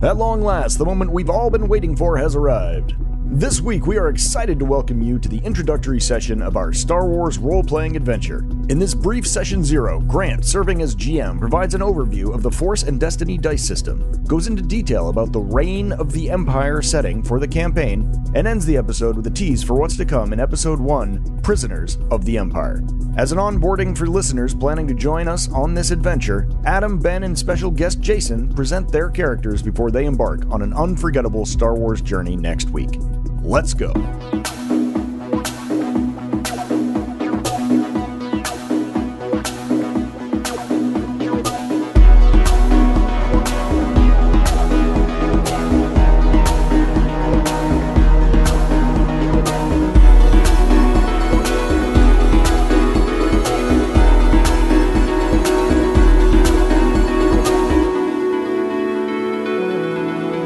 At long last, the moment we've all been waiting for has arrived. This week, we are excited to welcome you to the introductory session of our Star Wars role-playing adventure. In this brief Session 0, Grant, serving as GM, provides an overview of the Force and Destiny dice system, goes into detail about the Reign of the Empire setting for the campaign, and ends the episode with a tease for what's to come in Episode 1, Prisoners of the Empire. As an onboarding for listeners planning to join us on this adventure, Adam, Ben, and special guest Jason present their characters before they embark on an unforgettable Star Wars journey next week. Let's go.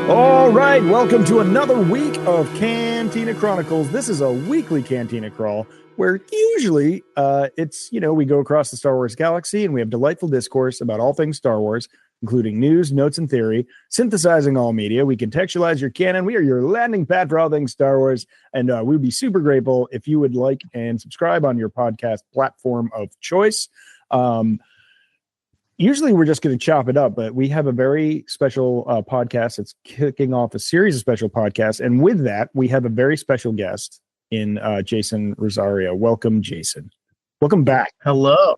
All right, welcome to another week of Cantina Chronicles. This is a weekly Cantina Crawl where usually it's, we go across the Star Wars galaxy and we have delightful discourse about all things Star Wars, including news, notes, and theory, synthesizing all media. We contextualize your canon. We are your landing pad for all things Star Wars, and we'd be super grateful if you would like and subscribe on your podcast platform of choice. Usually we're just going to chop it up, but we have a very special podcast that's kicking off a series of special podcasts. And with that, we have a very special guest in Jason Rosario. Welcome, Jason. Welcome back. Hello.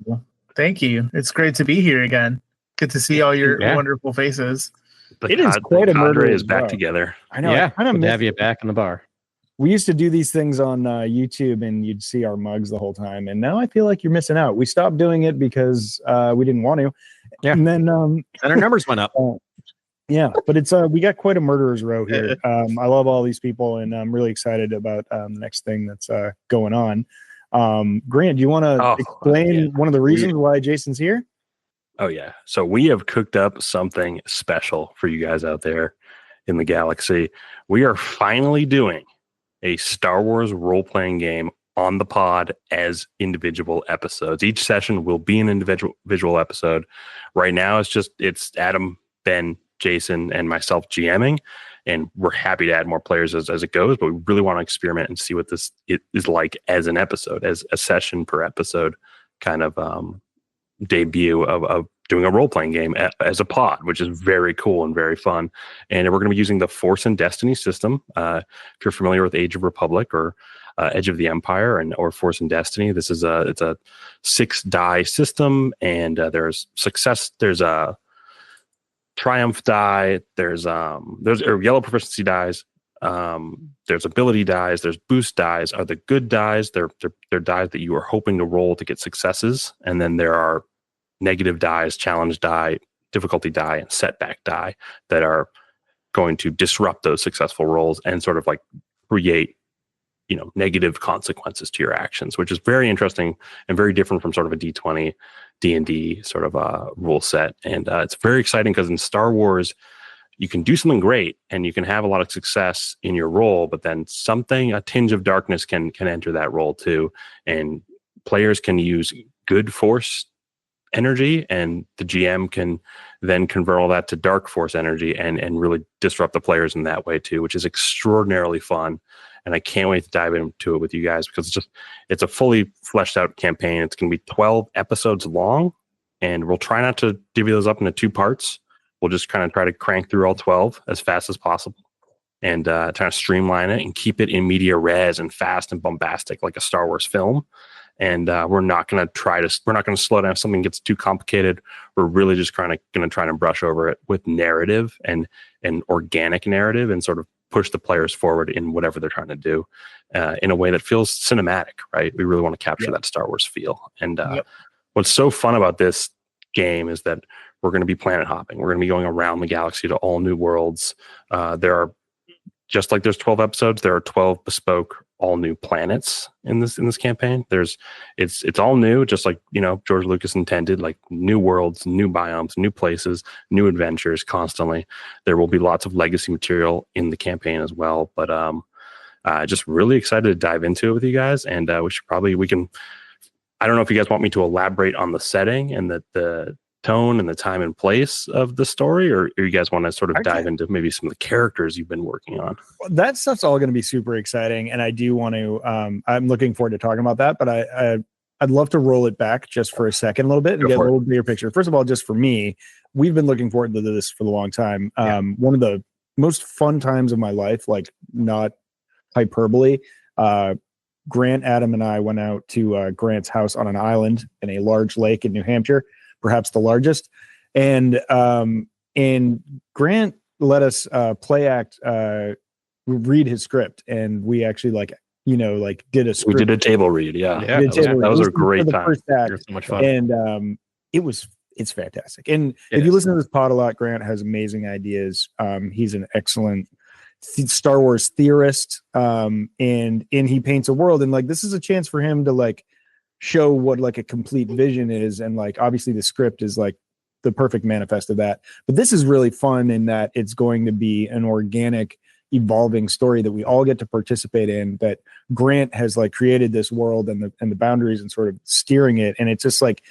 Thank you. It's great to be here again. Good to see all your wonderful faces. It is quite a murder is back together. I know. Yeah, good to have you back in the bar. We used to do these things on YouTube and you'd see our mugs the whole time. And now I feel like you're missing out. We stopped doing it because we didn't want to. Yeah. And then and our numbers went up. Yeah, but it's we got quite a murderer's row here. I love all these people and I'm really excited about the next thing that's going on. Grant, do you want to explain one of the reasons why Jason's here? Oh, yeah. So we have cooked up something special for you guys out there in the galaxy. We are finally doing a Star Wars role-playing game on the pod as individual episodes. Each session will be an individual episode. Right now, it's Adam, Ben, Jason, and myself GMing, and we're happy to add more players as it goes, but we really want to experiment and see what this is like as an episode, as a session per episode kind of debut of doing a role-playing game as a pod, which is very cool and very fun. And we're going to be using the Force and Destiny system. If you're familiar with Age of Republic or Edge of the Empire or Force and Destiny, it's a 6-die system, and there's a triumph die, there's yellow proficiency dies, there's ability dies, there's boost dies. Are the good dies? They're dies that you are hoping to roll to get successes, and then there are negative dies, challenge die, difficulty die, and setback die that are going to disrupt those successful rolls and sort of like create, negative consequences to your actions, which is very interesting and very different from sort of a D20 D&D sort of rule set. And it's very exciting because in Star Wars, you can do something great and you can have a lot of success in your role, but then a tinge of darkness can enter that role too. And players can use good force energy, and the GM can then convert all that to dark force energy and really disrupt the players in that way too, which is extraordinarily fun. And I can't wait to dive into it with you guys because it's a fully fleshed out campaign. It's going to be 12 episodes long, and we'll try not to divvy those up into 2 parts. We'll just kind of try to crank through all 12 as fast as possible and try to streamline it and keep it in media res and fast and bombastic like a Star Wars film. And we're not going to slow down if something gets too complicated. We're really just going to try and brush over it with narrative and organic narrative and sort of push the players forward in whatever they're trying to do in a way that feels cinematic, right? We really want to capture that Star Wars feel. And what's so fun about this game is that we're going to be planet hopping. We're going to be going around the galaxy to all new worlds. There are, just like there's 12 episodes, there are 12 bespoke all new planets in this campaign. It's all new, just like George Lucas intended, like new worlds, new biomes, new places, new adventures constantly. There will be lots of legacy material in the campaign as well, but just really excited to dive into it with you guys. And we can I don't know if you guys want me to elaborate on the setting and the tone and the time and place of the story, or you guys want to sort of dive into maybe some of the characters you've been working on? That stuff's all going to be super exciting, and I do want to. I'm looking forward to talking about that, but I'd love to roll it back just for a second, a little bit, and get a little bigger picture. First of all, just for me, we've been looking forward to this for a long time. One of the most fun times of my life, like not hyperbole. Grant, Adam, and I went out to Grant's house on an island in a large lake in New Hampshire, perhaps the largest. And Grant let us play act, read his script, and we actually did a script. We did a table read, that was a great time. First act. It was so much fun, and it's fantastic. And if you listen to this pod a lot, Grant has amazing ideas. He's an excellent Star Wars theorist, and he paints a world, and like this is a chance for him to like show what like a complete vision is, and like obviously the script is like the perfect manifest of that. But this is really fun in that it's going to be an organic, evolving story that we all get to participate in. That Grant has like created this world and the boundaries and sort of steering it, and it's just like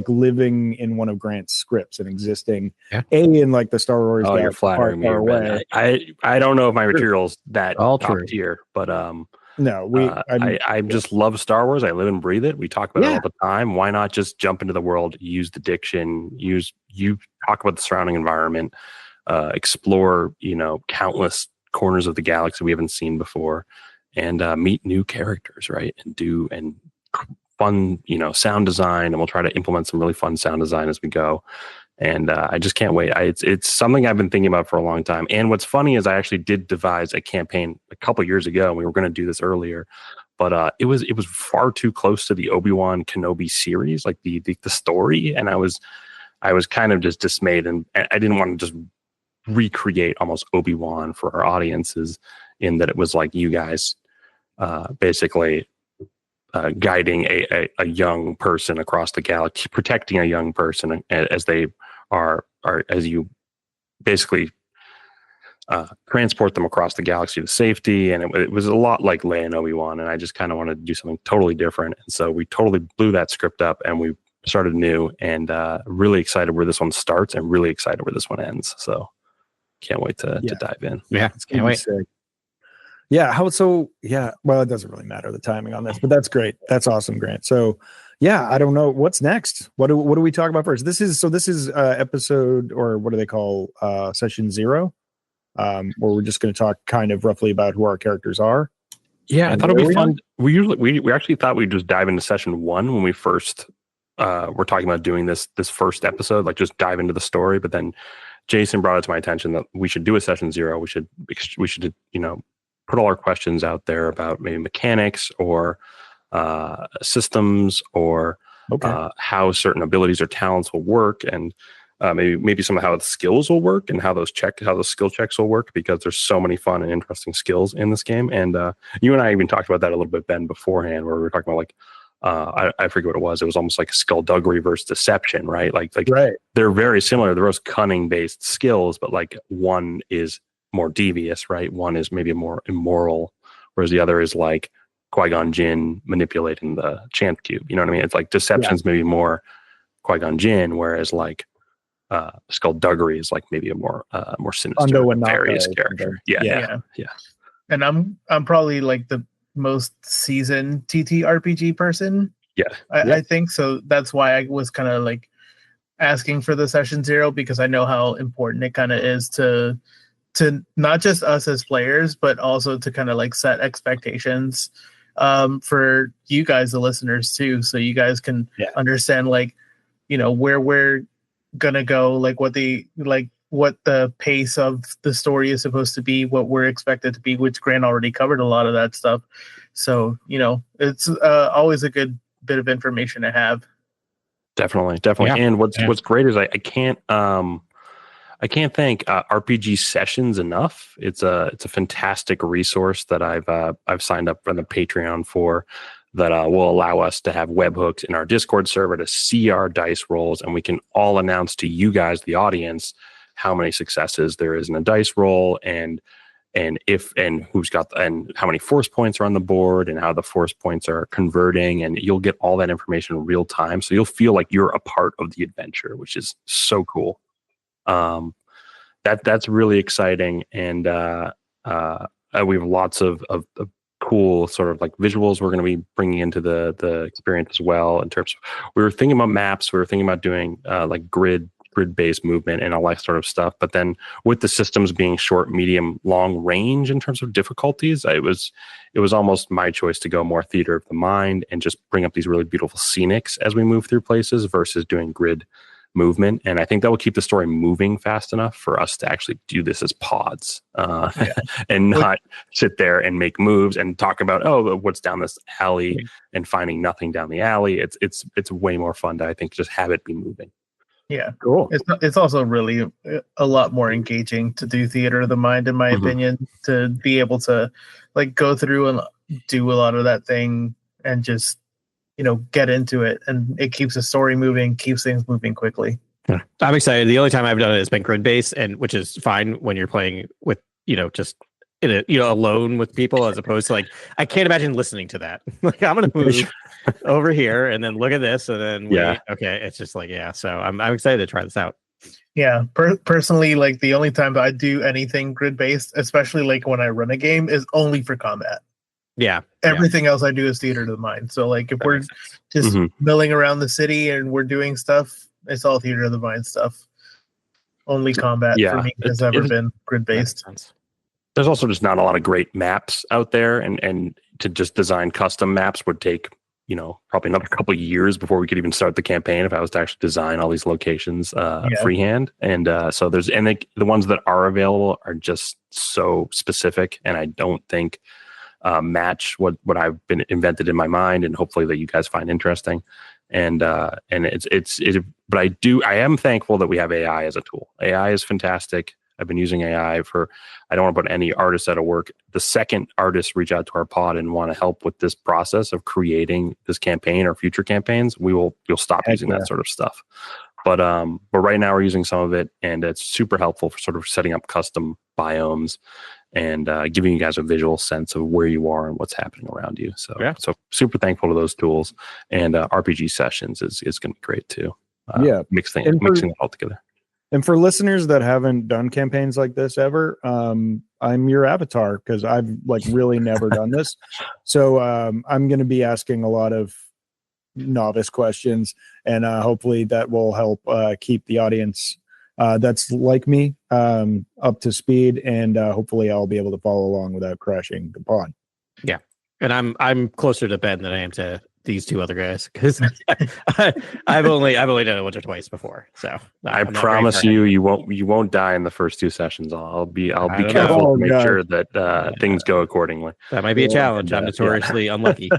living in one of Grant's scripts and existing in like the Star Wars. Oh, you're flattering me. Away. I don't know if my material's that top tier, but no, I just love Star Wars. I live and breathe it. We talk about it all the time. Why not just jump into the world, use the diction, you talk about the surrounding environment, explore, countless corners of the galaxy we haven't seen before, and meet new characters, right? And fun, sound design, and we'll try to implement some really fun sound design as we go. And I just can't wait. It's something I've been thinking about for a long time. And what's funny is I actually did devise a campaign a couple years ago, and we were going to do this earlier, but it was far too close to the Obi-Wan Kenobi series, like the story. And I was kind of just dismayed, and I didn't want to just recreate almost Obi-Wan for our audiences, in that it was like you guys basically guiding a young person across the galaxy, protecting a young person as they are as you basically transport them across the galaxy to safety. And it was a lot like Leia and Obi-Wan, and I just kind of wanted to do something totally different. And so we totally blew that script up, and we started new, and really excited where this one starts and really excited where this one ends. So can't wait to dive in. Yeah, can't wait. Yeah. Well, it doesn't really matter the timing on this, but that's great. That's awesome, Grant. So I don't know what's next. What do we talk about first? This is episode, or what do they call session 0, where we're just going to talk kind of roughly about who our characters are. Yeah, I thought it'd be fun. We actually thought we'd just dive into session 1 when we first were talking about doing this first episode, like just dive into the story. But then Jason brought it to my attention that we should do a session 0. We should put all our questions out there about maybe mechanics or systems, or how certain abilities or talents will work, and maybe some of how the skills will work, and how those skill checks will work, because there's so many fun and interesting skills in this game. And you and I even talked about that a little bit, Ben, beforehand, where we were talking about like I forget what it was. It was almost like skullduggery versus deception, right? Like right. They're very similar. They're both cunning based skills, but like one is more devious, right? One is maybe more immoral, whereas the other is like Qui-Gon Jinn manipulating the chant cube. You know what I mean? It's like deception's maybe more Qui-Gon Jinn, whereas like skullduggery is like maybe a more sinister, nefarious character. Yeah. And I'm probably like the most seasoned TTRPG person. I think so. That's why I was kind of like asking for the session 0, because I know how important it kind of is to not just us as players, but also to kind of like set expectations for you guys, the listeners too, so you guys can understand like where we're gonna go, like what the pace of the story is supposed to be, what we're expected to be, which Grant already covered a lot of that stuff. So it's always a good bit of information to have. Definitely. And what's great is I can't thank RPG Sessions enough. It's a fantastic resource that I've signed up for the Patreon for, that will allow us to have webhooks in our Discord server to see our dice rolls, and we can all announce to you guys, the audience, how many successes there is in a dice roll, and and who's got and how many force points are on the board and how the force points are converting, and you'll get all that information in real time. So you'll feel like you're a part of the adventure, which is so cool. That's really exciting, and we have lots of cool sort of like visuals we're going to be bringing into the experience as well. In terms of, we were thinking about maps, we were thinking about doing like grid-based movement and all that sort of stuff. But then with the systems being short, medium, long range in terms of difficulties, it was almost my choice to go more theater of the mind and just bring up these really beautiful scenics as we move through places versus doing grid movement. And I think that will keep the story moving fast enough for us to actually do this as pods and not sit there and make moves and talk about, oh, what's down this alley and finding nothing down the alley. It's way more fun to, I think, just have it be moving. Yeah, cool. It's also really a lot more engaging to do theater of the mind, in my opinion, to be able to like go through and do a lot of that thing and just, you know, get into it, and it keeps the story moving, keeps things moving quickly. Yeah. I'm excited. The only time I've done it has been grid based, and which is fine when you're playing with, you know, just in a, you know, alone with people, as opposed to like, I can't imagine listening to that. Like, I'm gonna move over here and then look at this and then wait. Okay, it's just like, yeah. So I'm excited to try this out. Yeah, personally, like the only time that I do anything grid based, especially like when I run a game, is only for combat. Yeah. Everything else I do is theater to the mind. So like if we're just milling around the city and we're doing stuff, it's all theater of the mind stuff. Only combat for me has ever been grid based. There's also just not a lot of great maps out there, and to just design custom maps would take, you know, probably another couple of years before we could even start the campaign if I was to actually design all these locations freehand. And so there's, and the ones that are available are just so specific, and I don't think match what I've been invented in my mind, and hopefully that you guys find interesting. And it's but I am thankful that we have AI as a tool. AI is fantastic. I've been using AI for, I don't want to put any artists out of work. The second artists reach out to our pod and want to help with this process of creating this campaign or future campaigns, you'll stop using that sort of stuff. But right now we're using some of it, and it's super helpful for sort of setting up custom biomes and giving you guys a visual sense of where you are and what's happening around you. So so super thankful to those tools, and RPG sessions is going to be great too. Mixing it all together. And for listeners that haven't done campaigns like this ever, I'm your avatar because I've like really never done this. So I'm going to be asking a lot of novice questions, and hopefully that will help keep the audience that's like me up to speed, and hopefully I'll be able to follow along without crashing the pod. Yeah, and I'm closer to Ben than I am to these two other guys, because I've only done it once or twice before. So I promise you won't die in the first two sessions. I'll be careful to make sure that things go accordingly. That might be a challenge. I'm notoriously unlucky.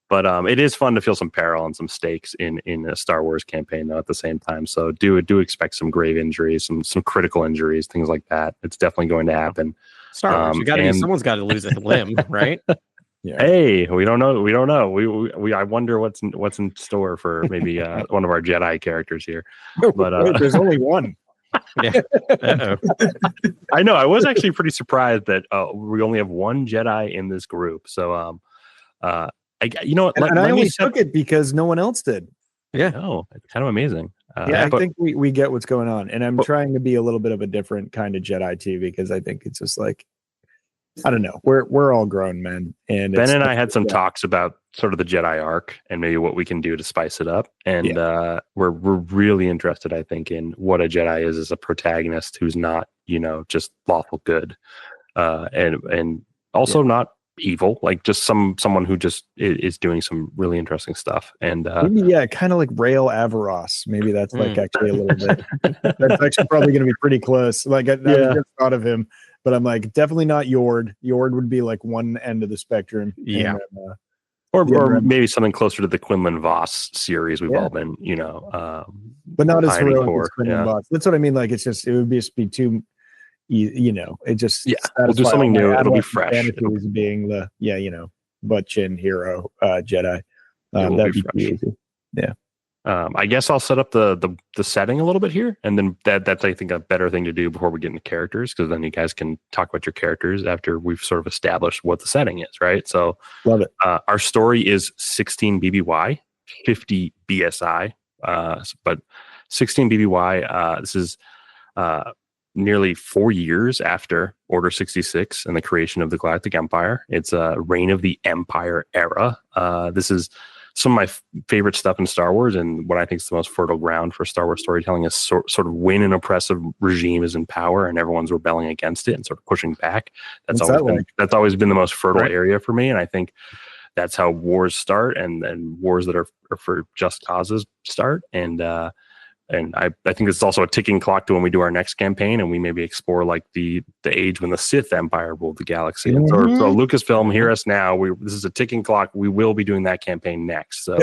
But it is fun to feel some peril and some stakes in a Star Wars campaign, though, at the same time. So do expect some grave injuries, some critical injuries, things like that. It's definitely going to happen. Star Wars, someone's got to lose a limb, right? Yeah. Hey, we don't know. I wonder what's in store for maybe one of our Jedi characters here. But there's only one. Yeah. I know. I was actually pretty surprised that we only have one Jedi in this group. So, you know what? And I only took it because no one else did. Yeah. Oh, it's kind of amazing. I think we get what's going on, and I'm trying to be a little bit of a different kind of Jedi too, because I think it's just like, I don't know. We're all grown men, and Ben and I had some talks about sort of the Jedi arc and maybe what we can do to spice it up. And we're really interested, I think, in what a Jedi is as a protagonist who's not, you know, just lawful good, and also not evil, like just someone who just is doing some really interesting stuff. And maybe, kind of like Rael Averross. Maybe that's like actually a little bit. That's actually probably going to be pretty close. Like I just thought of him. But I'm like, definitely not Yord. Yord would be like one end of the spectrum. Yeah. And, or maybe something closer to the Quinlan Voss series we've all been, you know, but not as heroic as Quinlan Voss. That's what I mean. Like, it would just be too, you know, it just we'll do something new. It'll be fresh. Being the butt chin hero Jedi. That'd be easy. Yeah. I guess I'll set up the setting a little bit here, and then that's I think a better thing to do before we get into characters, because then you guys can talk about your characters after we've sort of established what the setting is, right? So, love it. Our story is 16 BBY, 50 BSI, but 16 BBY. This is nearly 4 years after Order 66 and the creation of the Galactic Empire. It's a Reign of the Empire era. This is some of my favorite stuff in Star Wars, and what I think is the most fertile ground for Star Wars storytelling is sort of when an oppressive regime is in power and everyone's rebelling against it and sort of pushing back. That's always been the most fertile area for me, and I think that's how wars start, and wars that are for just causes start. And I think it's also a ticking clock to when we do our next campaign, and we maybe explore like the age when the Sith Empire ruled the galaxy. Mm-hmm. So Lucasfilm, hear us now. This is a ticking clock. We will be doing that campaign next. So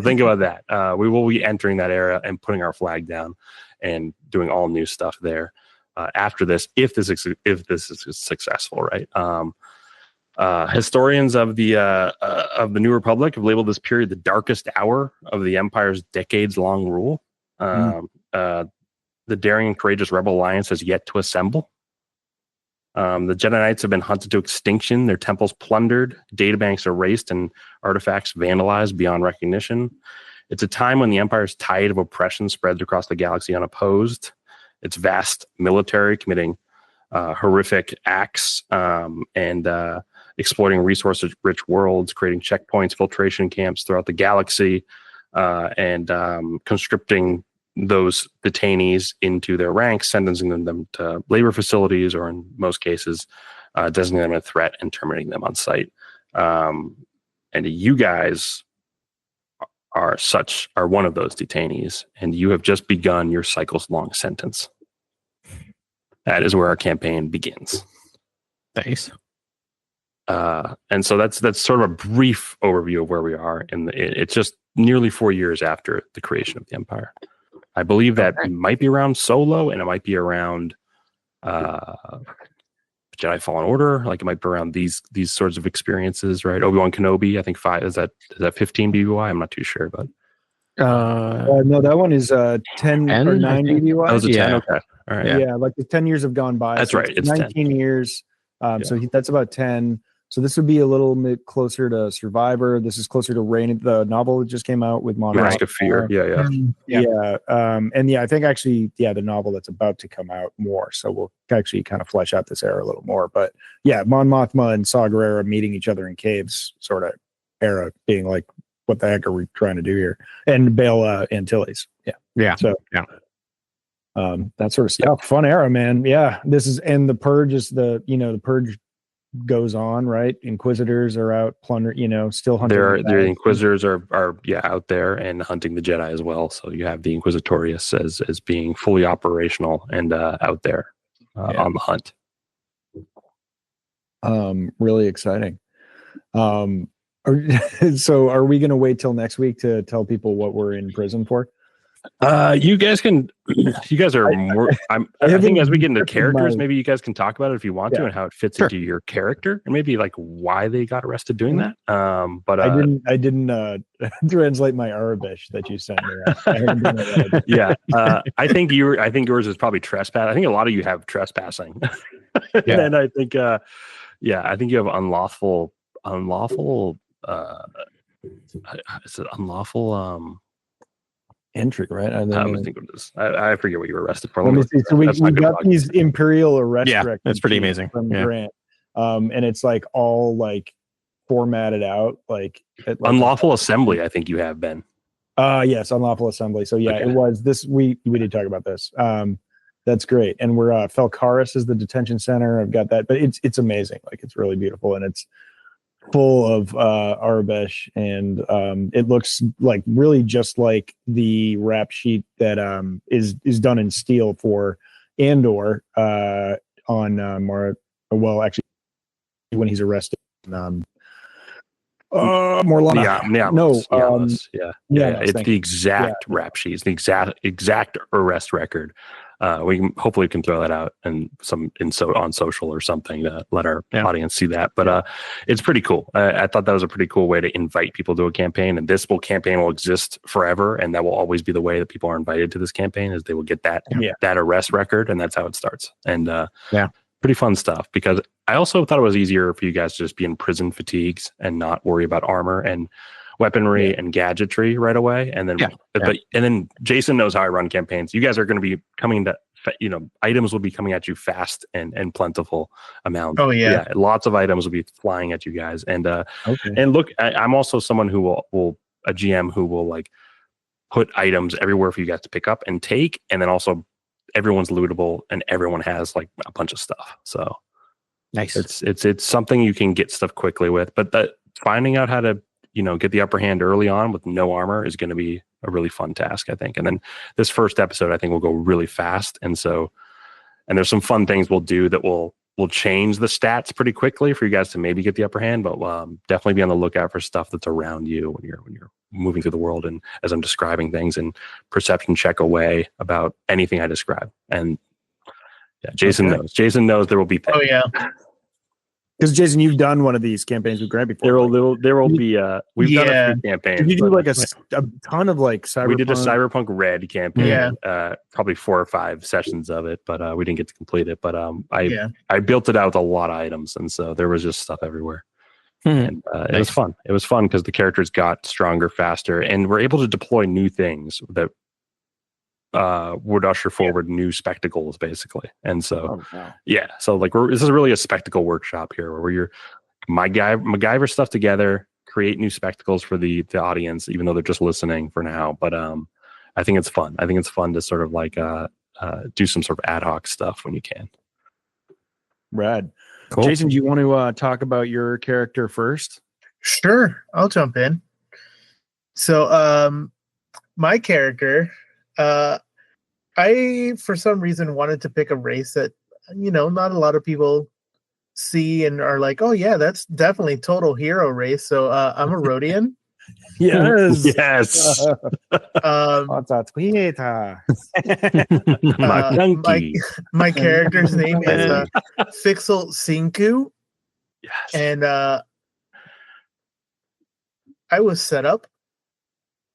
think about that. We will be entering that era and putting our flag down and doing all new stuff there after this, if this is successful, right? Historians of the New Republic have labeled this period the darkest hour of the Empire's decades-long rule. The daring and courageous Rebel Alliance has yet to assemble. The Jedi Knights have been hunted to extinction, their temples plundered, databanks erased, and artifacts vandalized beyond recognition. It's a time when the Empire's tide of oppression spreads across the galaxy unopposed. Its vast military committing horrific acts and exploiting resource-rich worlds, creating checkpoints, filtration camps throughout the galaxy, and conscripting those detainees into their ranks, sentencing them to labor facilities, or in most cases, designating them a threat and terminating them on sight. And you guys are one of those detainees, and you have just begun your cycles-long sentence. That is where our campaign begins. Nice. And so that's sort of a brief overview of where we are. It's just nearly 4 years after the creation of the Empire. I believe that might be around Solo, and it might be around Jedi Fallen Order. Like it might be around these sorts of experiences, right? Obi-Wan Kenobi, I think 5 is that 15 BBY? I'm not too sure, but no, that one is 10 or 9 BBY. That was a 10. Okay, all right. Yeah, like the 10 years have gone by. That's right. It's 19 10 years. So that's about 10. So this would be a little bit closer to Survivor. This is closer to Reign. The novel that just came out with Mask of Fear. Yeah. And I think actually, the novel that's about to come out more. So we'll actually kind of flesh out this era a little more. But yeah, Mon Mothma and Saw Gerrera meeting each other in caves, sort of era, being like, what the heck are we trying to do here? And Bail Antilles. Yeah. So that sort of stuff. Fun era, man. Yeah. And the Purge is the Purge goes on, right? Inquisitors are out still hunting. The Inquisitors are out there and hunting the Jedi as well. So you have the Inquisitorius as being fully operational and out there on the hunt. Really exciting. So are we going to wait till next week to tell people what we're in prison for? You guys are more. I think as we get into characters, maybe you guys can talk about it if you want to, and how it fits into your character, and maybe like why they got arrested doing that. But I didn't translate my Arabic that you sent me. I think yours is probably trespass. I think a lot of you have trespassing, and I think I think you have unlawful. Is it unlawful? Entry, right? I think it is. I forget what you were arrested for. Let me see. So we got these imperial arrest records. That's pretty amazing from Grant. And it's like all like formatted out, like unlawful assembly. I think you have been. Yes, unlawful assembly. So it was this. We did talk about this. That's great. And we're Felcaris is the detention center. I've got that, but it's amazing. Like it's really beautiful, and it's full of Arabesh, and it looks like really just like the rap sheet that is done in steel for Andor on actually when he's arrested. Morlana. It's the exact rap sheet. It's the exact arrest record. hopefully can throw that out and on social or something to let our audience see that. But it's pretty cool. I thought that was a pretty cool way to invite people to a campaign, and this campaign will exist forever, and that will always be the way that people are invited to this campaign, is they will get that arrest record, and that's how it starts. And pretty fun stuff, because I also thought it was easier for you guys to just be in prison fatigues and not worry about armor and weaponry and gadgetry right away. And then, and then Jason knows how I run campaigns. You guys are going to be coming to, items will be coming at you fast and plentiful amounts. Oh yeah. Lots of items will be flying at you guys. And, and look, I'm also someone who will a GM who will like put items everywhere for you guys to pick up and take. And then also everyone's lootable and everyone has like a bunch of stuff. So nice. It's something you can get stuff quickly with, but finding out how to, get the upper hand early on with no armor is going to be a really fun task, I think. And then this first episode, I think, will go really fast. And there's some fun things we'll do that will change the stats pretty quickly for you guys to maybe get the upper hand, but definitely be on the lookout for stuff that's around you when you're moving through the world. And as I'm describing things, and perception check away about anything I describe. And Jason knows. Jason knows there will be things. Oh yeah. Because Jason, you've done one of these campaigns with Grant before. There will be. We've done a few campaigns. Did you do like a ton of like Cyberpunk? We did a Cyberpunk Red campaign. Probably 4 or 5 sessions of it, but we didn't get to complete it. But I built it out with a lot of items, and so there was just stuff everywhere. And it was fun. It was fun because the characters got stronger faster, and we're able to deploy new things that would usher forward new spectacles, basically. And so so like this is really a spectacle workshop here, where you're MacGyver stuff together, create new spectacles for the audience, even though they're just listening for now. But I think it's fun. I think it's fun to sort of like do some sort of ad hoc stuff when you can. Rad. Cool. Jason, do you want to talk about your character first? Sure, I'll jump in. So my character, I, for some reason, wanted to pick a race that, not a lot of people see and are like, oh yeah, that's definitely total hero race. So I'm a Rhodian. Yes. Yes. What's a tweeter? My character's name is Fixel Sinku. Yes. And I was set up.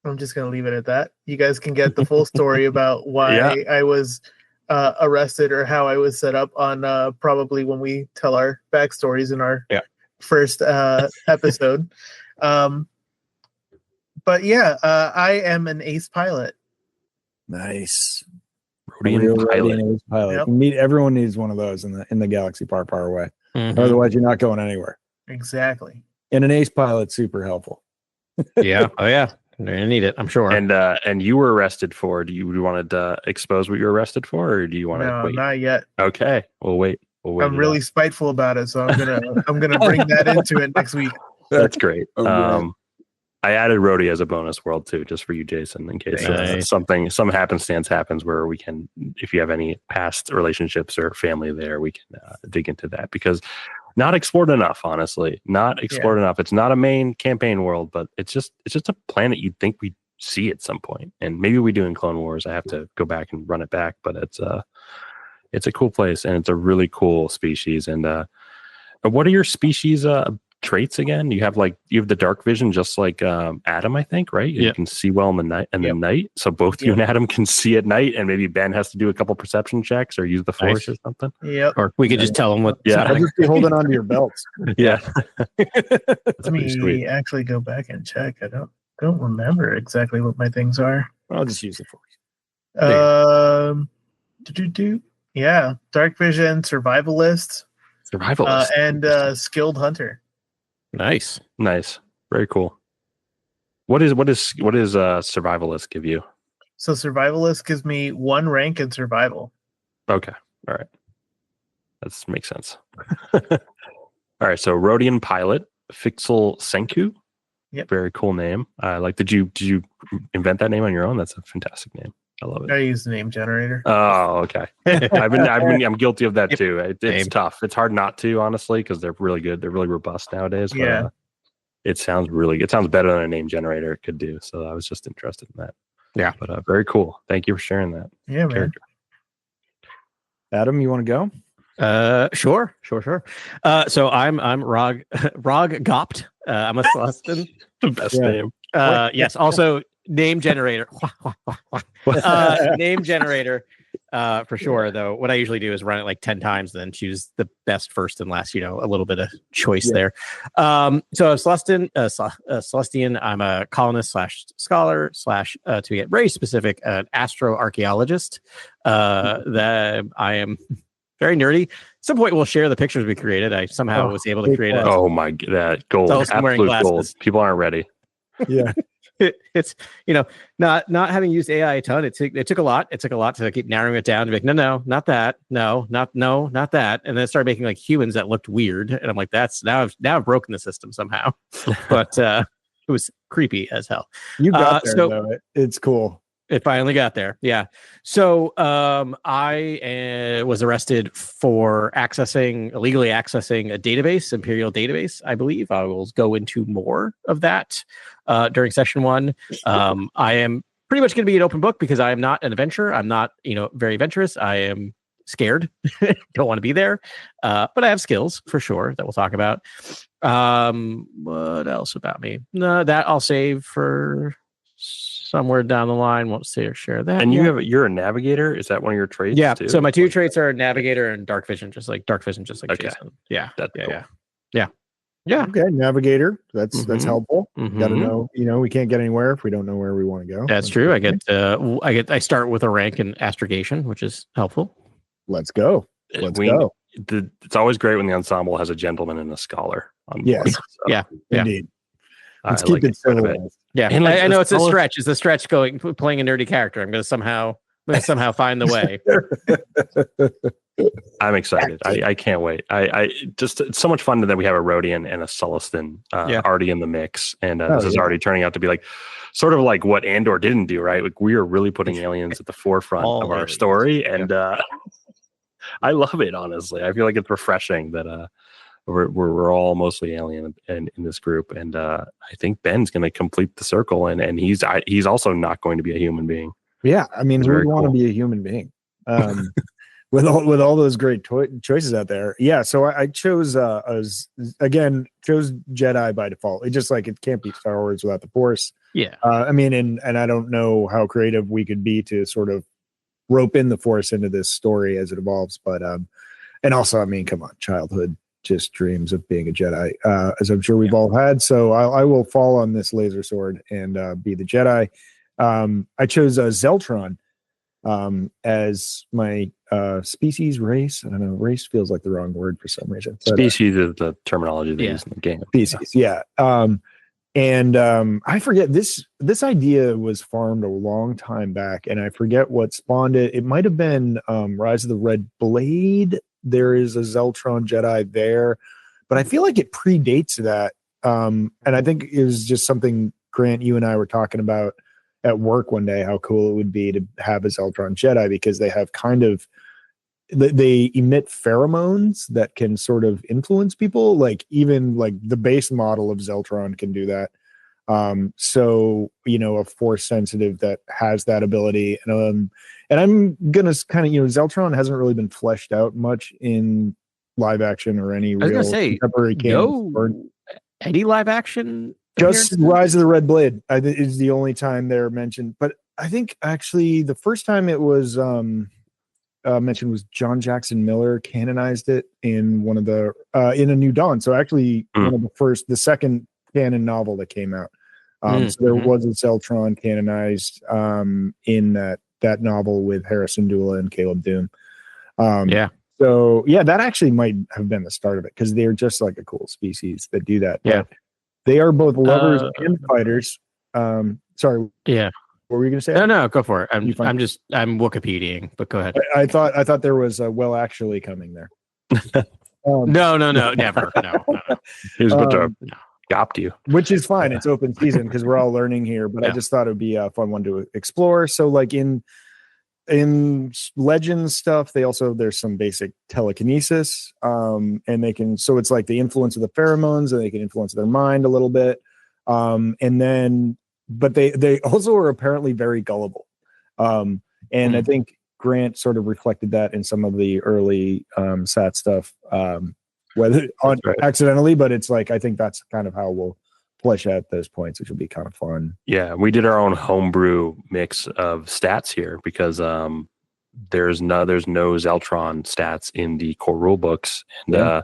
I'm just going to leave it at that. You guys can get the full story about why I was arrested or how I was set up on probably when we tell our backstories in our first episode. But I am an ace pilot. Nice. Rhodian pilot. Ace pilot. Yep. Everyone needs one of those in the galaxy far away. Mm-hmm. Otherwise, you're not going anywhere. Exactly. And an ace pilot, super helpful. Yeah. Oh yeah. They're gonna need it, I'm sure. And you were arrested for. Do you want to expose what you were arrested for, or do you want to wait? No, not yet. Okay, we'll wait. I'm really spiteful about it, so I'm gonna bring that into it next week. That's great. I added Rhodey as a bonus world too, just for you, Jason, in case some happenstance happens where we can, if you have any past relationships or family there, we can dig into that, because not explored enough, honestly. Not explored enough. It's not a main campaign world, but it's just a planet you'd think we'd see at some point. And maybe we do in Clone Wars. I have to go back and run it back, but it's a cool place, and it's a really cool species. And what are your species traits again? You have the dark vision, just like Adam, I think, right? You can see well in the night the night. So both you and Adam can see at night, and maybe Ben has to do a couple perception checks or use the Force or something. Yep. Or we could just tell him what. Yeah, I'll just be holding on to your belts. Yeah. Let me actually go back and check. I don't remember exactly what my things are. I'll just use the Force. Yeah, dark vision, survivalist, and skilled hunter. Nice. Very cool. What is survivalist give you? So survivalist gives me 1 rank in survival. Okay. All right. That makes sense. All right. So Rhodian pilot, Fixel Senku. Yep. Very cool name. Did you invent that name on your own? That's a fantastic name. I love it. I use the name generator. Oh, okay. I'm guilty of that too. It's tough. It's hard not to, honestly, because they're really good. They're really robust nowadays. But, it sounds better than a name generator could do. So I was just interested in that. Yeah. But very cool. Thank you for sharing that. Yeah, man. Adam, you want to go? Sure. So I'm Rog Gopt. I'm a Celestin. The best name. Yes. Also, name generator. Name generator. For sure. Though, what I usually do is run it like 10 times, and then choose the best first and last. A little bit of choice there. So Celestian. I'm a colonist / scholar / to get very specific, an astroarchaeologist. That I am. Very nerdy. At some point, we'll share the pictures we created. I somehow was able to create it. Oh my god, that gold! Absolute gold. People aren't ready. Yeah, it's not having used AI a ton. It took a lot. It took a lot to keep narrowing it down to be like, no, not that. No, not that. And then it started making like humans that looked weird. And I'm like, that's now I've broken the system somehow. But it was creepy as hell. You got there though. It's cool. It finally got there. Yeah. So I was arrested for illegally accessing a database, Imperial database, I believe. I will go into more of that during session 1. I am pretty much going to be an open book because I am not an adventurer. I'm not, very adventurous. I am scared. Don't want to be there. But I have skills for sure that we'll talk about. What else about me? No, that I'll save for somewhere down the line. Won't say or share that. And you're a navigator. Is that one of your traits? Yeah. Too? So my 2 traits are navigator and dark vision, just like okay. Jason. Yeah. That's cool. Yeah. Okay, navigator. That's helpful. Mm-hmm. Got to know. We can't get anywhere if we don't know where we want to go. That's true. I start with a rank in astrogation, which is helpful. Let's go. Go. It's always great when the ensemble has a gentleman and a scholar on board. Yes. So. Yeah. Indeed. Let's keep it simple. Yeah, and I know it's a stretch. It's a stretch playing a nerdy character. I'm going to somehow find the way. I'm excited. I can't wait. I just it's so much fun that we have a Rhodian and a Celestin already in the mix, and this is already turning out to be like sort of like what Andor didn't do, right? Like we are really putting aliens at the forefront of our story, and I love it. Honestly, I feel like it's refreshing that we're all mostly alien in this group, and I think Ben's going to complete the circle, and he's also not going to be a human being. Yeah, I mean, who would want to be a human being with all those great choices out there? Yeah, so I chose chose Jedi by default. It just like it can't be Star Wars without the Force. Yeah, I mean, and I don't know how creative we could be to sort of rope in the Force into this story as it evolves, but and also, I mean, come on, childhood just dreams of being a Jedi, as I'm sure we've all had. So I will fall on this laser sword and be the Jedi. I chose Zeltron as my species, race. I don't know. Race feels like the wrong word for some reason. But, species is the terminology they use in the game. Species, yeah. And I forget this idea was farmed a long time back, and I forget what spawned it. It might have been Rise of the Red Blade. There is a Zeltron Jedi there, but I feel like it predates that. And I think it was just something, Grant, you and I were talking about at work one day, how cool it would be to have a Zeltron Jedi, because they have they emit pheromones that can sort of influence people. Like even like the base model of Zeltron can do that. So, a Force sensitive that has that ability. And I'm going to kind of, Zeltron hasn't really been fleshed out much in live action or any real contemporary canon. Any live action? Just Rise of the Red Blade is the only time they're mentioned. But I think actually the first time it was mentioned was John Jackson Miller canonized it in one of the in A New Dawn. So actually one of the second canon novel that came out. So there was a Zeltron canonized in that novel with Harrison Dula and Caleb Doom. So that actually might have been the start of it, because they're just like a cool species that do that. Yeah. They are both lovers and fighters. Sorry. Yeah. What were you going to say? No, go for it. I'm Wikipediaing, but go ahead. I thought there was a well actually coming there. No, never. No. He was about to adopt you. Which is fine. It's open season because we're all learning here, but I just thought it would be a fun one to explore. So like in Legends stuff, there's some basic telekinesis, and they can, so it's like the influence of the pheromones, and they can influence their mind a little bit. But they also are apparently very gullible. And I think Grant sort of reflected that in some of the early SAT stuff, whether accidentally, but it's like, I think that's kind of how we'll flesh out those points, which will be kind of fun. Yeah, we did our own homebrew mix of stats here because there's no Zeltron stats in the core rule books, and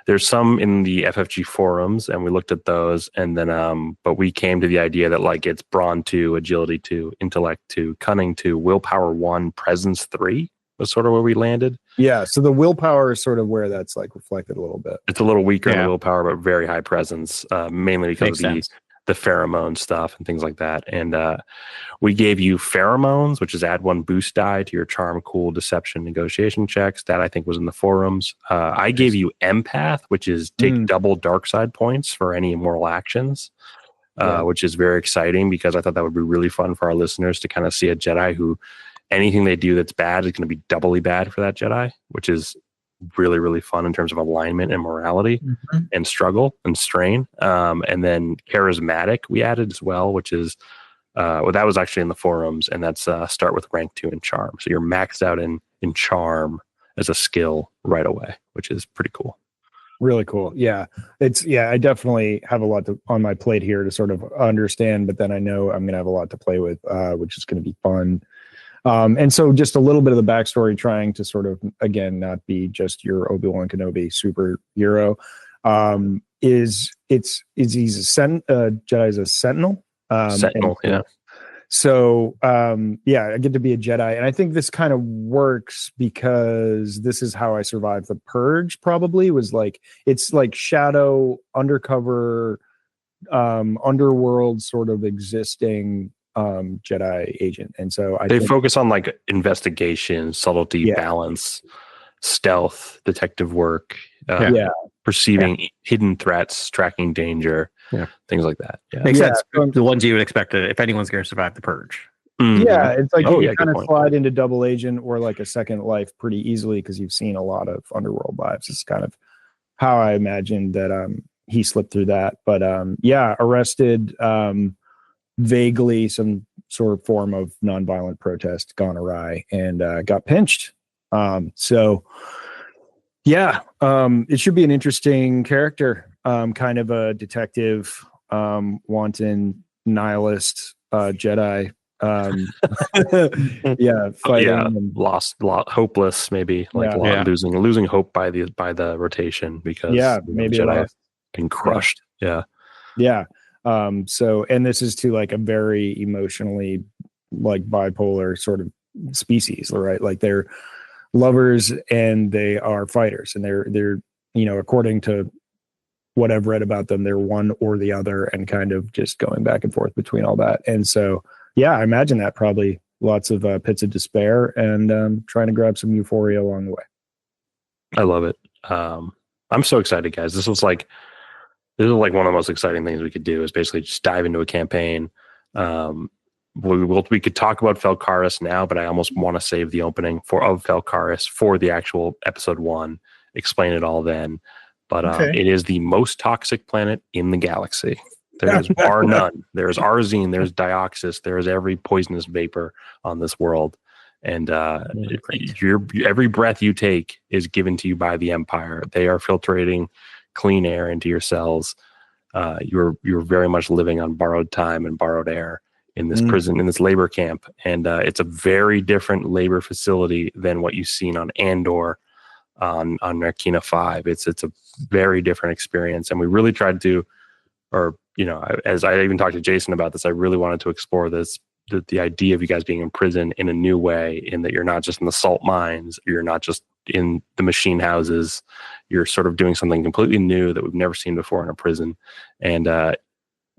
there's some in the FFG forums, and we looked at those, and then but we came to the idea that like it's brawn 2, agility 2, intellect 2, cunning 2, willpower 1, presence 3 was sort of where we landed. Yeah, so the willpower is sort of where that's like reflected a little bit. It's a little weaker in the willpower, but very high presence, mainly because of the pheromone stuff and things like that. And we gave you pheromones, which is add 1 boost die to your charm, cool, deception, negotiation checks. That I think was in the forums. I gave you empath, which is take double dark side points for any immoral actions, which is very exciting because I thought that would be really fun for our listeners to kind of see a Jedi who anything they do that's bad is going to be doubly bad for that Jedi, which is really, really fun in terms of alignment and morality and struggle and strain. And then charismatic we added as well, which is that was actually in the forums, and that's start with rank 2 in charm. So you're maxed out in charm as a skill right away, which is pretty cool. Really cool. Yeah. I definitely have a lot on my plate here to sort of understand, but then I know I'm going to have a lot to play with, which is going to be fun. And so just a little bit of the backstory, trying to sort of, again, not be just your Obi-Wan Kenobi superhero, is he's a Jedi's a sentinel. Sentinel, yeah. So, I get to be a Jedi. And I think this kind of works because this is how I survived the Purge, probably, was like, it's like shadow, undercover, underworld sort of existing Jedi agent. And so they focus on like investigation, subtlety, balance, stealth, detective work, perceiving hidden threats, tracking danger, things like that. Makes sense. The ones you would expect if anyone's going to survive the Purge. Yeah, it's like you kind of slide into double agent or like a second life pretty easily because you've seen a lot of underworld lives. It's kind of how I imagined that he slipped through that. But arrested, vaguely some sort of form of nonviolent protest gone awry, and got pinched. It should be an interesting character, kind of a detective, wanton nihilist Jedi. Fighting lost, hopeless, maybe losing hope by the rotation because maybe Jedi been crushed. And this is to like a very emotionally like bipolar sort of species, right? Like they're lovers and they are fighters, and they're according to what I've read about them, they're one or the other, and kind of just going back and forth between all that. And so I imagine that probably lots of pits of despair and trying to grab some euphoria along the way. I love it. I'm so excited, guys. This is like one of the most exciting things we could do, is basically just dive into a campaign. We could talk about Felkaris now, but I almost want to save the opening of Felkaris for the actual episode 1, explain it all then. But it is the most toxic planet in the galaxy. There is bar none. There's arzine, there's dioxis, there's every poisonous vapor on this world. And every breath you take is given to you by the Empire. They are filtrating clean air into your cells. You're very much living on borrowed time and borrowed air in this prison, in this labor camp. And it's a very different labor facility than what you've seen on Andor, on Narkina 5. It's a very different experience. And we really tried to, as I even talked to Jason about this, I really wanted to explore this, the idea of you guys being in prison in a new way, in that you're not just in the salt mines, you're not just in the machine houses, you're sort of doing something completely new that we've never seen before in a prison. And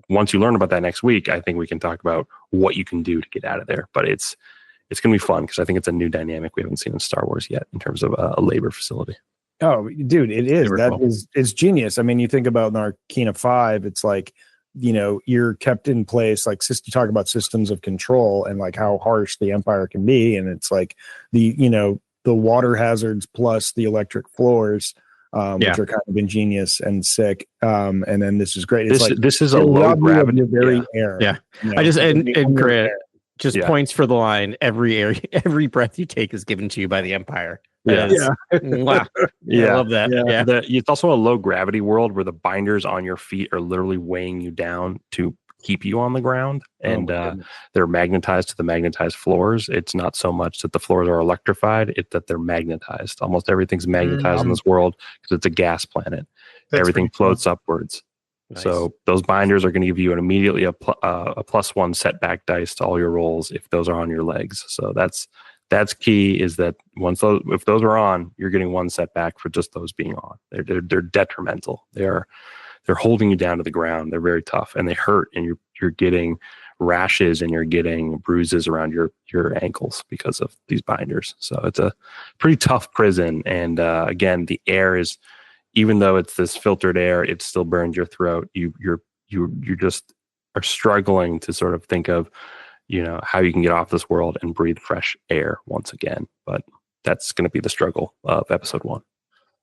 once you learn about that next week, I think we can talk about what you can do to get out of there. But it's going to be fun because I think it's a new dynamic we haven't seen in Star Wars yet in terms of a labor facility. Oh, dude, it is. It's genius. I mean, you think about Narkina 5, it's like, you're kept in place, like you talk about systems of control and like how harsh the Empire can be. And it's like the water hazards plus the electric floors, which are kind of ingenious and sick. And then this is great. It's this is a low gravity. Very air. Yeah. I just, and Grant, just points for the line. Every breath you take is given to you by the Empire. Wow. I love that. It's also a low gravity world where the binders on your feet are literally weighing you down to keep you on the ground, and they're magnetized to the magnetized floors. It's not so much that the floors are electrified, it's that they're magnetized. Almost everything's magnetized in this world because it's a gas planet. Everything floats upwards. Nice. So those binders are going to give you immediately a +1 setback dice to all your rolls if those are on your legs. So that's key, is that if those are on, you're getting 1 setback for just those being on. They're detrimental. They're holding you down to the ground. They're very tough and they hurt, and you're getting rashes and you're getting bruises around your ankles because of these binders. So it's a pretty tough prison. And again, the air is, even though it's this filtered air, it still burns your throat. You just are struggling to sort of think of, how you can get off this world and breathe fresh air once again. But that's going to be the struggle of episode 1.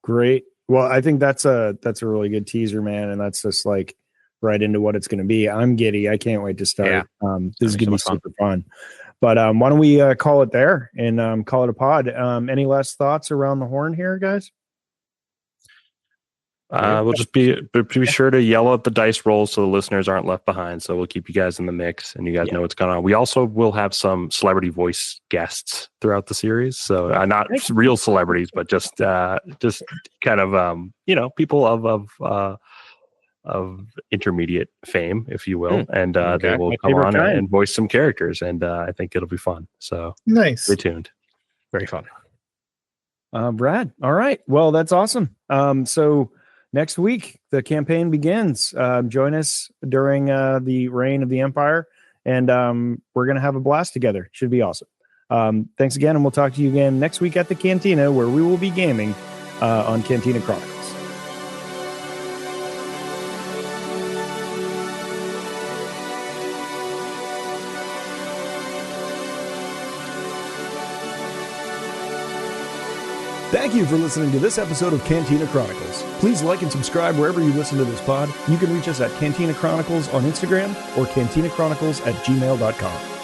Great. Well, I think that's a really good teaser, man. And that's just like right into what it's going to be. I'm giddy. I can't wait to start. Yeah. This is going to be super fun. But why don't we call it there and call it a pod? Any last thoughts around the horn here, guys? We'll just be sure to yell at the dice rolls so the listeners aren't left behind. So we'll keep you guys in the mix and you guys know what's going on. We also will have some celebrity voice guests throughout the series. So not real celebrities, but just kind of people of intermediate fame, if you will. And they will come on and voice some characters. And I think it'll be fun. So nice. Stay tuned. Very fun. Brad. All right. Well, that's awesome. So next week, the campaign begins. Join us during the reign of the Empire, and we're going to have a blast together. Should be awesome. Thanks again, and we'll talk to you again next week at the Cantina, where we will be gaming on Cantina Chronicles. Thank you for listening to this episode of Cantina Chronicles. Please like and subscribe wherever you listen to this pod. You can reach us at Cantina Chronicles on Instagram or cantinachronicles@gmail.com.